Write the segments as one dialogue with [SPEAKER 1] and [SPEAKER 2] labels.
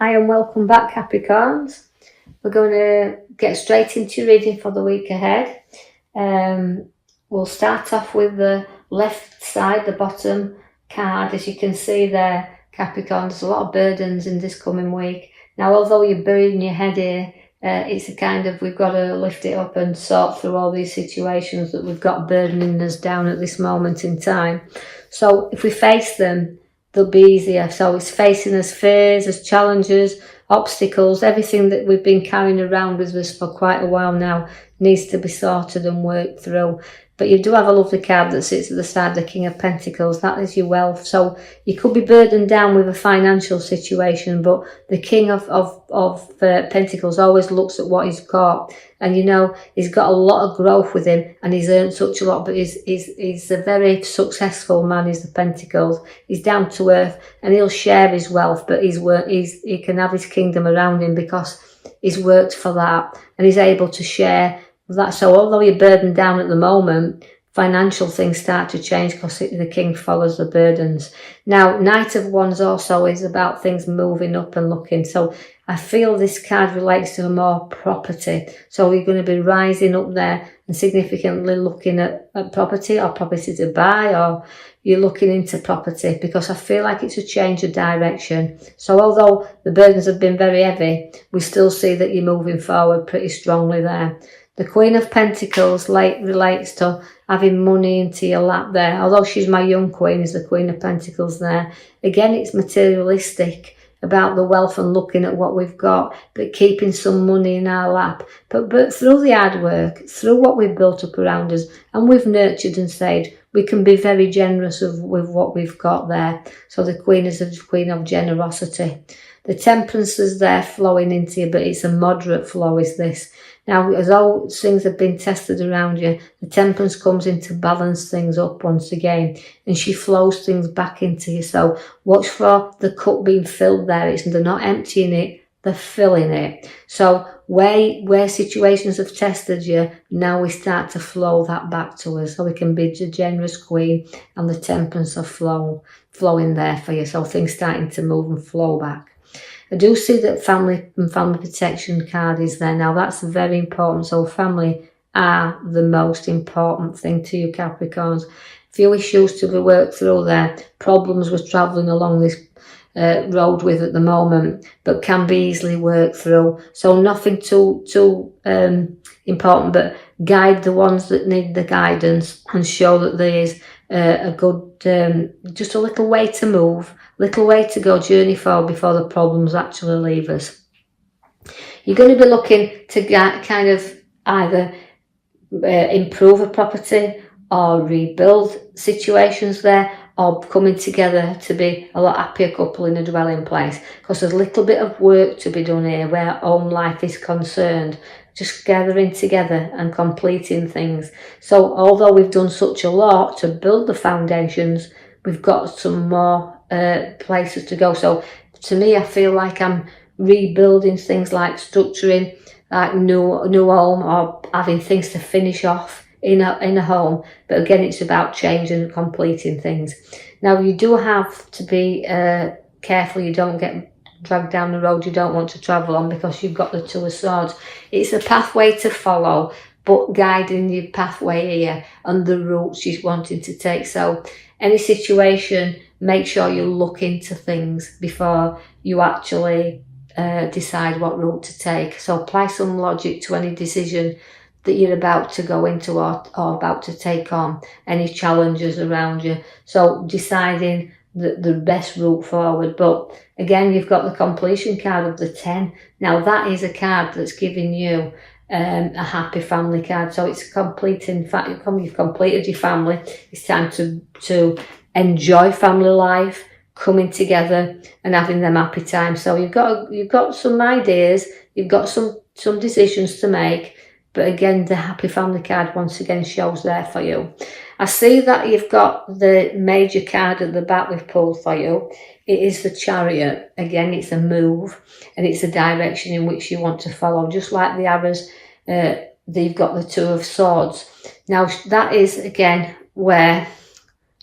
[SPEAKER 1] Hi and welcome back, Capricorns. We're going to get straight into reading for the week ahead. We'll start off with the left side, the bottom card. As you can see there, Capricorn, there's a lot of burdens in this coming week. Now, although you're burying your head here, it's a kind of, we've got to lift it up and sort through all these situations that we've got burdening us down at this moment in time. So if we face them, they'll be easier. So it's facing as fears, as challenges, obstacles, everything that we've been carrying around with us for quite a while now needs to be sorted and worked through. But you do have a lovely card that sits at the side, the King of Pentacles. That is your wealth. So you could be burdened down with a financial situation, but the King of Pentacles always looks at what he's got. And you know, he's got a lot of growth with him and he's earned such a lot, but he's a very successful man, he's the Pentacles. He's down to earth and he'll share his wealth, but he can have his kingdom around him because he's worked for that and he's able to share that. So although you're burdened down at the moment, financial things start to change because the King follows the burdens. Now, Knight of Wands also is about things moving up and looking. So I feel this card relates to more property. So you're going to be rising up there and significantly looking at property or property to buy, or you're looking into property, because I feel like it's a change of direction. So although the burdens have been very heavy, we still see that you're moving forward pretty strongly there. The Queen of Pentacles relates to having money into your lap there. Although she's my young queen, is the Queen of Pentacles there. Again, it's materialistic, about the wealth and looking at what we've got, but keeping some money in our lap. But through the hard work, through what we've built up around us, and we've nurtured and saved, we can be very generous with what we've got there. So the Queen is a queen of generosity. The Temperance is there flowing into you, but it's a moderate flow, is this. Now, as all things have been tested around you, the Temperance comes in to balance things up once again, and she flows things back into you. So watch for the cup being filled there. They're not emptying it, they're filling it. So where situations have tested you, now we start to flow that back to us. So we can be the generous queen, and the Temperance are flowing there for you. So things starting to move and flow back. I do see that family and family protection card is there. Now that's very important. So family are the most important thing to you, Capricorns. Few issues to be worked through there. Problems we're travelling along this road with at the moment, but can be easily worked through. So nothing too important, but guide the ones that need the guidance and show that there is a good, just a little way to move, little way to go, journey forward before the problems actually leave us. You're going to be looking to kind of either improve a property or rebuild situations there, or coming together to be a lot happier couple in a dwelling place, because there's a little bit of work to be done here where home life is concerned, just gathering together and completing things. So although we've done such a lot to build the foundations, we've got some more places to go. So to me, I feel like I'm rebuilding things, like structuring like new home, or having things to finish off in a home. But again, it's about changing and completing things. Now you do have to be careful you don't get dragged down the road you don't want to travel on, because you've got the Two of Swords. It's a pathway to follow, but guiding your pathway here and the routes you're wanting to take. So any situation, make sure you look into things before you actually decide what route to take. So apply some logic to any decision that you're about to go into or about to take on, any challenges around you. So deciding the best route forward. But again, you've got the completion card of the 10. Now that is a card that's giving you a happy family card. So it's completing, in fact, you've completed your family. It's time to enjoy family life, coming together and having them happy times. So you've got some ideas, you've got some decisions to make. But again, the happy family card once again shows there for you. I see that you've got the major card at the back we've pulled for you. It is the Chariot. Again, it's a move and it's a direction in which you want to follow. Just like the arrows, you've got the Two of Swords. Now, that is, again, where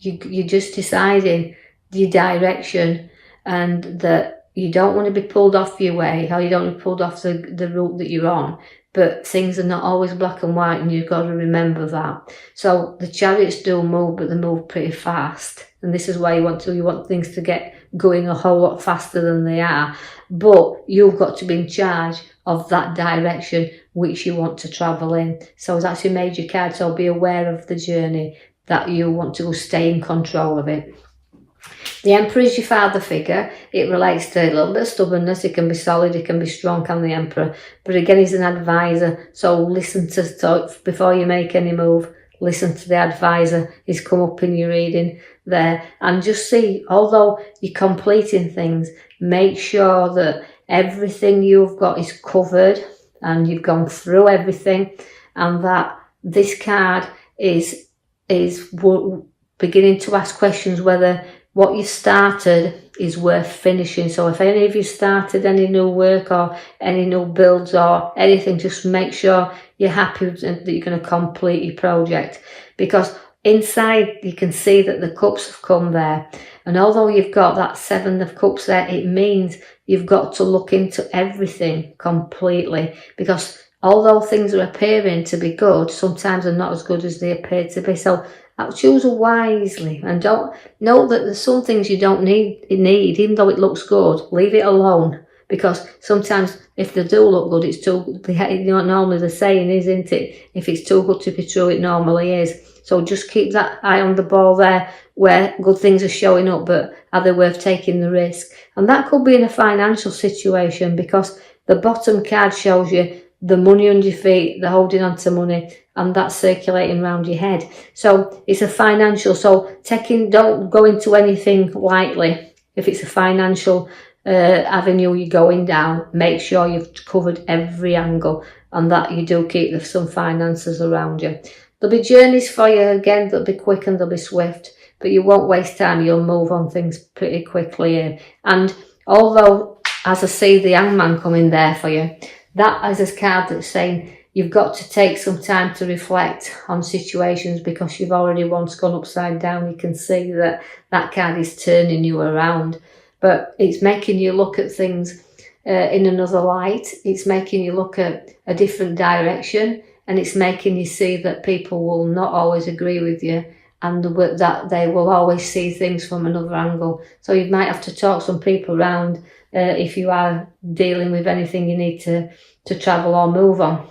[SPEAKER 1] you're just deciding your direction, and that you don't want to be pulled off your way, or you don't want to be pulled off the route that you're on. But things are not always black and white, and you've got to remember that. So the chariots do move, but they move pretty fast. And this is why you want things to get going a whole lot faster than they are. But you've got to be in charge of that direction which you want to travel in. So that's your major card. So be aware of the journey that you want to go, stay in control of it. The Emperor is your father figure. It relates to a little bit of stubbornness. It can be solid, it can be strong, can the Emperor. But again, he's an advisor. So listen to before you make any move. Listen to the advisor. He's come up in your reading there. And just see, although you're completing things, make sure that everything you've got is covered and you've gone through everything, and that this card is beginning to ask questions whether what you started is worth finishing. So if any of you started any new work or any new builds or anything, just make sure you're happy that you're going to complete your project. Because inside you can see that the cups have come there. And although you've got that 7 of cups there, it means you've got to look into everything completely. Because although things are appearing to be good, sometimes they're not as good as they appear to be. So choose wisely, and don't know that there's some things you don't need, even though it looks good. Leave it alone, because sometimes if they do look good, it's too. Normally the saying is, isn't it? If it's too good to be true, it normally is. So just keep that eye on the ball there, where good things are showing up, but are they worth taking the risk? And that could be in a financial situation, because the bottom card shows you the money under your feet, the holding on to money, and that's circulating around your head. So it's a financial, so don't go into anything lightly. If it's a financial avenue you're going down, make sure you've covered every angle, and that you do keep some finances around you. There'll be journeys for you, again, they'll be quick and they'll be swift, but you won't waste time, you'll move on things pretty quickly. And although, as I see the Hangman coming there for you, that is a card that's saying you've got to take some time to reflect on situations, because you've already once gone upside down. You can see that that card is turning you around, but it's making you look at things in another light. It's making you look at a different direction, and it's making you see that people will not always agree with you, and that they will always see things from another angle. So you might have to talk some people around if you are dealing with anything you need to travel or move on.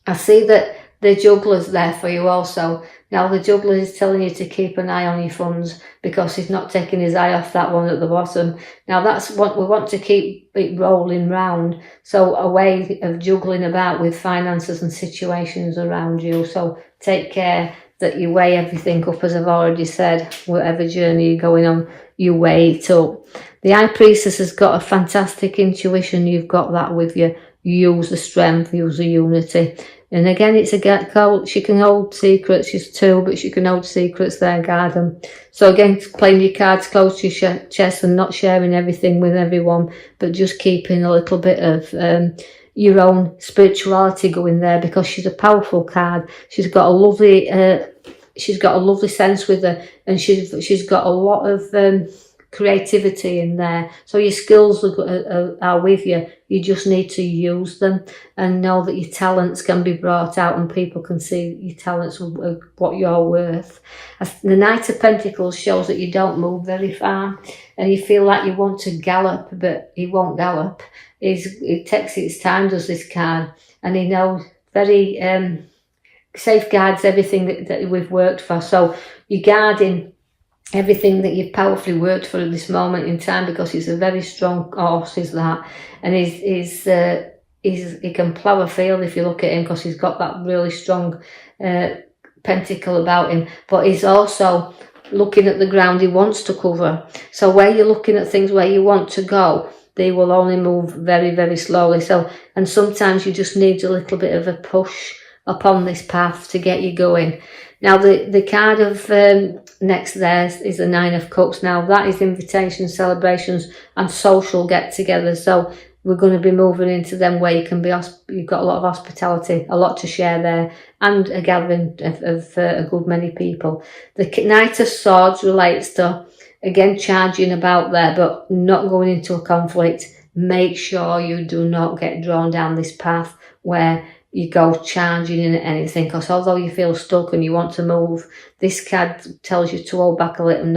[SPEAKER 1] I see that the juggler's there for you also. Now the juggler is telling you to keep an eye on your funds, because he's not taking his eye off that one at the bottom. Now that's what we want, to keep it rolling round. So a way of juggling about with finances and situations around you. So take care that you weigh everything up, as I've already said. Whatever journey you're going on, you weigh it up. The High Priestess has got a fantastic intuition. You've got that with you. Use the strength, use the unity. And again, it's she can hold secrets. She's 2, but she can hold secrets there, guard them. So again, playing your cards close to your chest and not sharing everything with everyone, but just keeping a little bit of your own spirituality going there, because she's a powerful card. She's got a lovely sense with her, and she's got a lot of creativity in there. So your skills are with you. You just need to use them and know that your talents can be brought out, and people can see your talents, what you're worth. The Knight of Pentacles shows that you don't move very far, and you feel like you want to gallop, but he won't gallop. It takes its time, does this card, and he knows very safeguards everything that we've worked for. So you're guarding everything that you've powerfully worked for at this moment in time, because he's a very strong horse, is that, and he can plough a field if you look at him, because he's got that really strong pentacle about him. But he's also looking at the ground he wants to cover. So where you're looking at things where you want to go, they will only move very, very slowly. So, and sometimes you just need a little bit of a push upon this path to get you going. Now the card of next there is the 9 of Cups. Now that is invitations, celebrations and social get-togethers. So we're going to be moving into them where you can be, you've got a lot of hospitality, a lot to share there, and a gathering of a good many people. The Knight of Swords relates to again, charging about there, but not going into a conflict. Make sure you do not get drawn down this path where you go charging in at anything, because although you feel stuck and you want to move, this card tells you to hold back a little and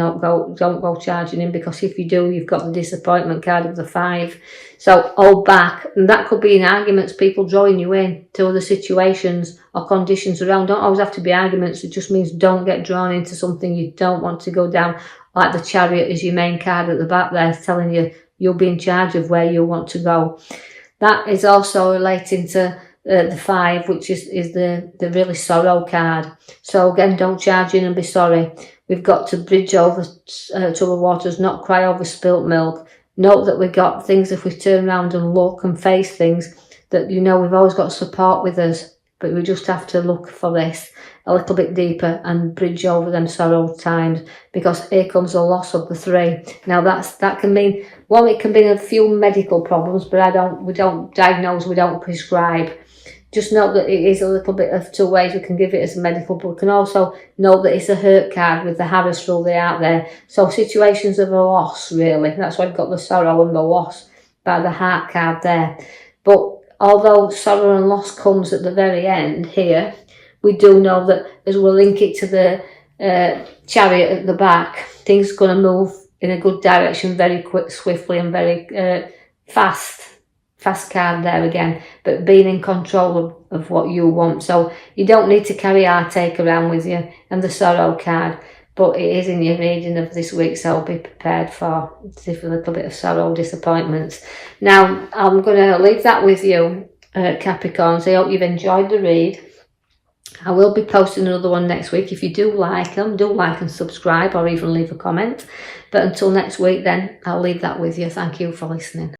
[SPEAKER 1] don't go charging in, because if you do, you've got the disappointment card of the 5. So hold back, and that could be in arguments, people drawing you in to other situations or conditions around. Don't always have to be arguments. It just means don't get drawn into something you don't want to go down, like the Chariot is your main card at the back there, telling you you'll be in charge of where you want to go. That is also relating to the 5, which is the really sorrow card. So again, don't charge in and be sorry. We've got to bridge over troubled waters, not cry over spilt milk. Note that we've got things, if we turn around and look and face things, that we've always got support with us, but we just have to look for this a little bit deeper and bridge over them sorrow times, because here comes the loss of the 3. Now that can mean, well, it can mean a few medical problems, but we don't diagnose, we don't prescribe. Just note that it is a little bit of 2 ways we can give it as a medical, but we can also note that it's a hurt card with the Harris rule out there. So situations of a loss, really. That's why I've got the sorrow and the loss by the heart card there. But although sorrow and loss comes at the very end here, we do know that as we link it to the Chariot at the back, things are going to move in a good direction very quick, swiftly, and very fast card there again, but being in control of what you want. So you don't need to carry heartache around with you and the sorrow card, but it is in your reading of this week, so be prepared for a little bit of sorrow, disappointments. Now, I'm going to leave that with you, Capricorns. I hope you've enjoyed the read. I will be posting another one next week. If you do like them, do like and subscribe, or even leave a comment. But until next week then, I'll leave that with you. Thank you for listening.